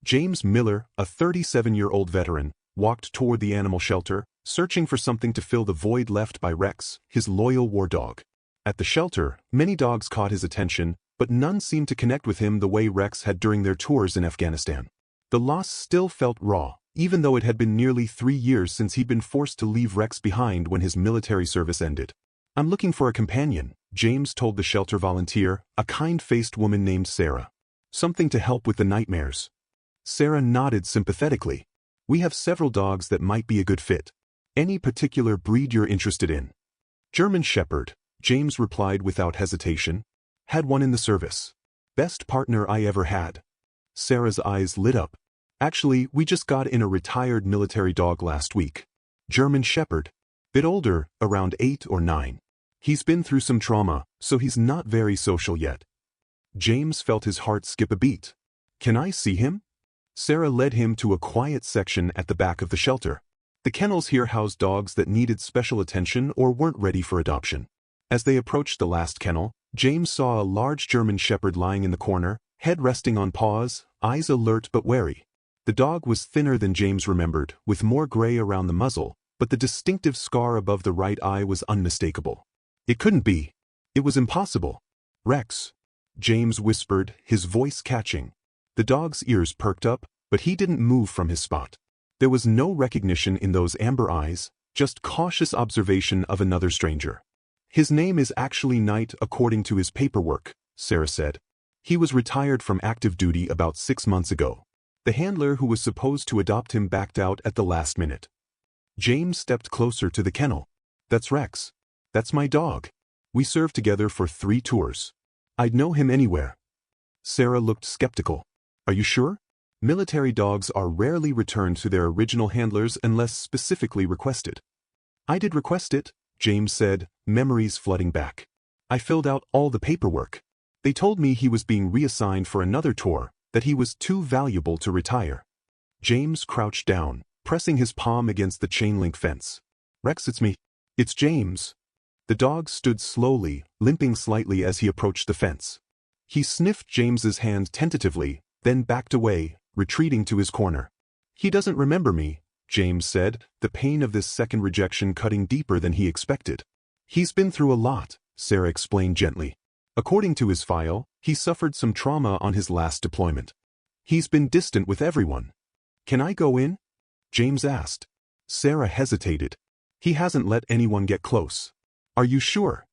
James Miller, a 37-year-old veteran, walked toward the animal shelter, searching for something to fill the void left by Rex, his loyal war dog. At the shelter, many dogs caught his attention, but none seemed to connect with him the way Rex had during their tours in Afghanistan. The loss still felt raw, even though it had been nearly 3 years since he'd been forced to leave Rex behind when his military service ended. "I'm looking for a companion," James told the shelter volunteer, a kind-faced woman named Sarah. "Something to help with the nightmares." Sarah nodded sympathetically. "We have several dogs that might be a good fit. Any particular breed you're interested in?" "German Shepherd," James replied without hesitation. "Had one in the service. Best partner I ever had." Sarah's eyes lit up. "Actually, we just got in a retired military dog last week. German Shepherd. Bit older, around 8 or 9. He's been through some trauma, so he's not very social yet." James felt his heart skip a beat. "Can I see him?" Sarah led him to a quiet section at the back of the shelter. The kennels here housed dogs that needed special attention or weren't ready for adoption. As they approached the last kennel, James saw a large German Shepherd lying in the corner, head resting on paws, eyes alert but wary. The dog was thinner than James remembered, with more gray around the muzzle, but the distinctive scar above the right eye was unmistakable. It couldn't be. It was impossible. "Rex," James whispered, his voice catching. The dog's ears perked up, but he didn't move from his spot. There was no recognition in those amber eyes, just cautious observation of another stranger. "His name is actually Knight according to his paperwork," Sarah said. "He was retired from active duty about 6 months ago. The handler who was supposed to adopt him backed out at the last minute." James stepped closer to the kennel. "That's Rex. That's my dog. We served together for 3 tours. I'd know him anywhere." Sarah looked skeptical. "Are you sure? Military dogs are rarely returned to their original handlers unless specifically requested." "I did request it," James said, memories flooding back. "I filled out all the paperwork. They told me he was being reassigned for another tour, that he was too valuable to retire." James crouched down, pressing his palm against the chain-link fence. "Rex, it's me. It's James." The dog stood slowly, limping slightly as he approached the fence. He sniffed James's hand tentatively, then backed away, retreating to his corner. "He doesn't remember me," James said, the pain of this second rejection cutting deeper than he expected. "He's been through a lot," Sarah explained gently. "According to his file, he suffered some trauma on his last deployment. He's been distant with everyone." "Can I go in?" James asked. Sarah hesitated. "He hasn't let anyone get close." "Are you sure?"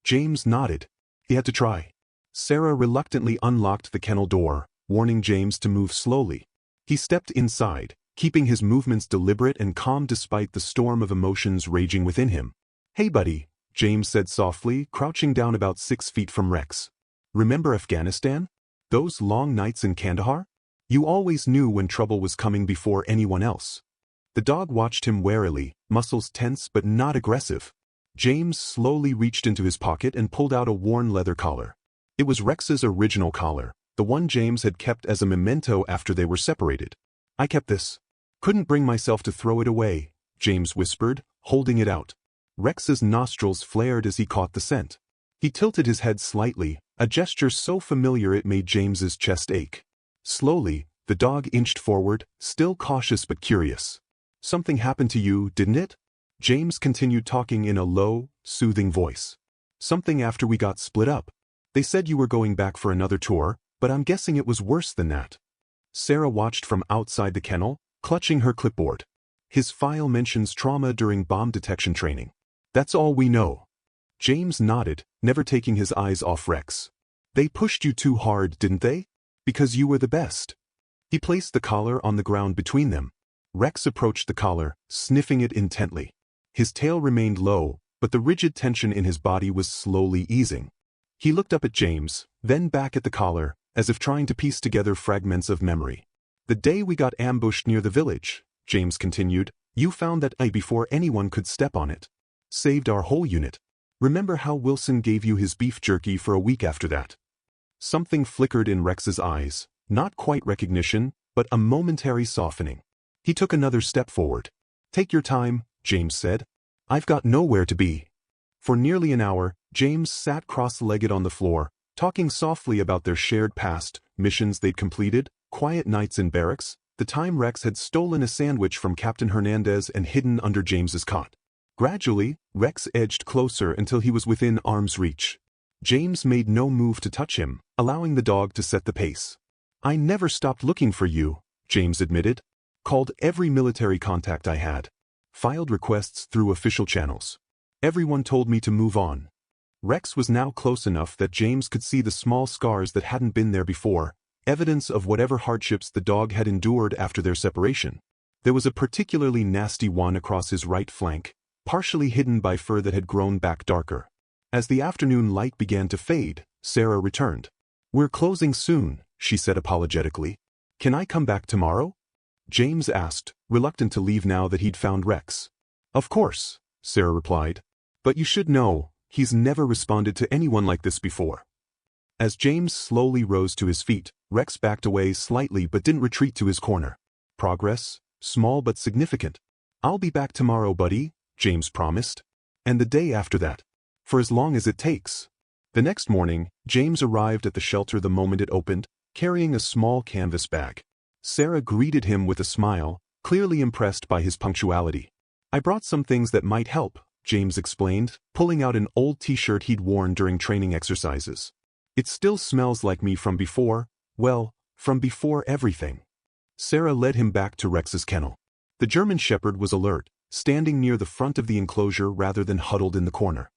James nodded. "He had to try." Sarah reluctantly unlocked the kennel door, warning James to move slowly. He stepped inside, keeping his movements deliberate and calm despite the storm of emotions raging within him. "Hey buddy," James said softly, crouching down about 6 feet from Rex. "Remember Afghanistan? Those long nights in Kandahar? You always knew when trouble was coming before anyone else." The dog watched him warily, muscles tense but not aggressive. James slowly reached into his pocket and pulled out a worn leather collar. It was Rex's original collar, the one James had kept as a memento after they were separated. "I kept this. Couldn't bring myself to throw it away," James whispered, holding it out. Rex's nostrils flared as he caught the scent. He tilted his head slightly, a gesture so familiar it made James's chest ache. Slowly, the dog inched forward, still cautious but curious. "Something happened to you, didn't it?" James continued talking in a low, soothing voice. "Something after we got split up. They said you were going back for another tour, but I'm guessing it was worse than that." Sarah watched from outside the kennel, clutching her clipboard. "His file mentions trauma during bomb detection training. That's all we know." James nodded, never taking his eyes off Rex. "They pushed you too hard, didn't they? Because you were the best." He placed the collar on the ground between them. Rex approached the collar, sniffing it intently. His tail remained low, but the rigid tension in his body was slowly easing. He looked up at James, then back at the collar, as if trying to piece together fragments of memory. "The day we got ambushed near the village," James continued, "you found that eye before anyone could step on it. Saved our whole unit. Remember how Wilson gave you his beef jerky for a week after that?" Something flickered in Rex's eyes, not quite recognition, but a momentary softening. He took another step forward. "Take your time," James said. "I've got nowhere to be." For nearly an hour, James sat cross-legged on the floor, talking softly about their shared past, missions they'd completed, quiet nights in barracks, the time Rex had stolen a sandwich from Captain Hernandez and hidden under James's cot. Gradually, Rex edged closer until he was within arm's reach. James made no move to touch him, allowing the dog to set the pace. "I never stopped looking for you," James admitted. "Called every military contact I had. Filed requests through official channels. Everyone told me to move on." Rex was now close enough that James could see the small scars that hadn't been there before, evidence of whatever hardships the dog had endured after their separation. There was a particularly nasty one across his right flank, partially hidden by fur that had grown back darker. As the afternoon light began to fade, Sarah returned. "We're closing soon," she said apologetically. "Can I come back tomorrow?" James asked, reluctant to leave now that he'd found Rex. "Of course," Sarah replied. "But you should know, he's never responded to anyone like this before." As James slowly rose to his feet, Rex backed away slightly but didn't retreat to his corner. "Progress, small but significant. I'll be back tomorrow, buddy," James promised. "And the day after that. For as long as it takes." The next morning, James arrived at the shelter the moment it opened, carrying a small canvas bag. Sarah greeted him with a smile, clearly impressed by his punctuality. "I brought some things that might help," James explained, pulling out an old t-shirt he'd worn during training exercises. "It still smells like me from before, well, from before everything." Sarah led him back to Rex's kennel. The German Shepherd was alert, standing near the front of the enclosure rather than huddled in the corner.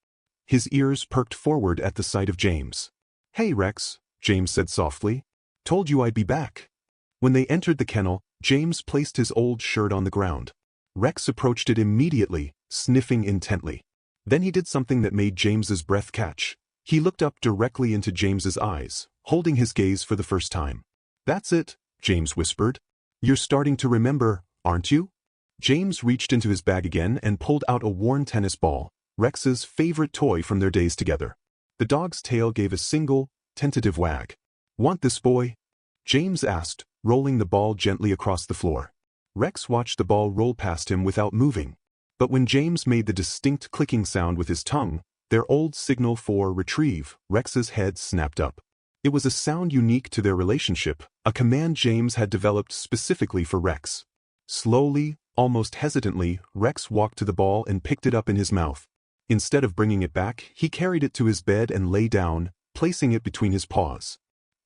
His ears perked forward at the sight of James. "Hey Rex," James said softly. "Told you I'd be back." When they entered the kennel, James placed his old shirt on the ground. Rex approached it immediately, sniffing intently. Then he did something that made James's breath catch. He looked up directly into James's eyes, holding his gaze for the first time. "That's it," James whispered. "You're starting to remember, aren't you?" James reached into his bag again and pulled out a worn tennis ball, Rex's favorite toy from their days together. The dog's tail gave a single, tentative wag. "Want this, boy?" James asked, rolling the ball gently across the floor. Rex watched the ball roll past him without moving. But when James made the distinct clicking sound with his tongue, their old signal for retrieve, Rex's head snapped up. It was a sound unique to their relationship, a command James had developed specifically for Rex. Slowly, almost hesitantly, Rex walked to the ball and picked it up in his mouth. Instead of bringing it back, he carried it to his bed and lay down, placing it between his paws.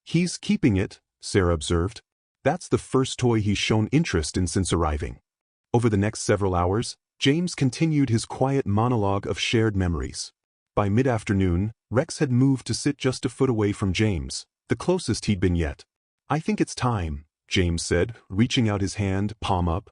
"He's keeping it," Sarah observed. "That's the first toy he's shown interest in since arriving." Over the next several hours, James continued his quiet monologue of shared memories. By mid-afternoon, Rex had moved to sit just a foot away from James, the closest he'd been yet. "I think it's time," James said, reaching out his hand, palm up.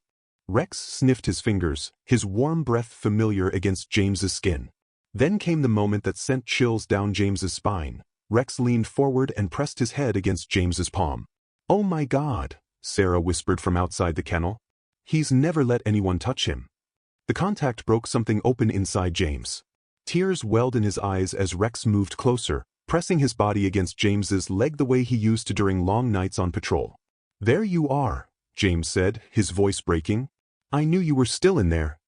Rex sniffed his fingers, his warm breath familiar against James's skin. Then came the moment that sent chills down James's spine. Rex leaned forward and pressed his head against James's palm. "Oh my God," Sarah whispered from outside the kennel. "He's never let anyone touch him." The contact broke something open inside James. Tears welled in his eyes as Rex moved closer, pressing his body against James's leg the way he used to during long nights on patrol. "There you are," James said, his voice breaking. "I knew you were still in there."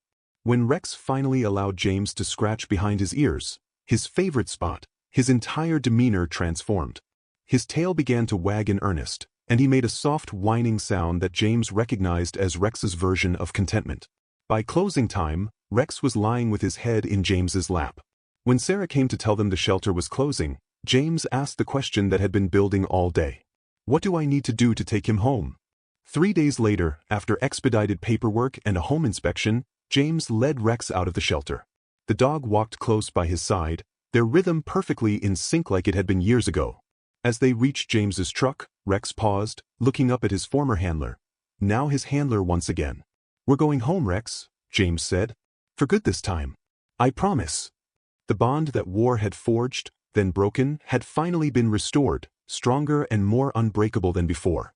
When Rex finally allowed James to scratch behind his ears, his favorite spot, his entire demeanor transformed. His tail began to wag in earnest, and he made a soft whining sound that James recognized as Rex's version of contentment. By closing time, Rex was lying with his head in James's lap. When Sarah came to tell them the shelter was closing, James asked the question that had been building all day. "What do I need to do to take him home?" 3 days later, after expedited paperwork and a home inspection, James led Rex out of the shelter. The dog walked close by his side, their rhythm perfectly in sync like it had been years ago. As they reached James's truck, Rex paused, looking up at his former handler. Now his handler once again. "We're going home, Rex," James said. "For good this time. I promise." The bond that war had forged, then broken, had finally been restored, stronger and more unbreakable than before.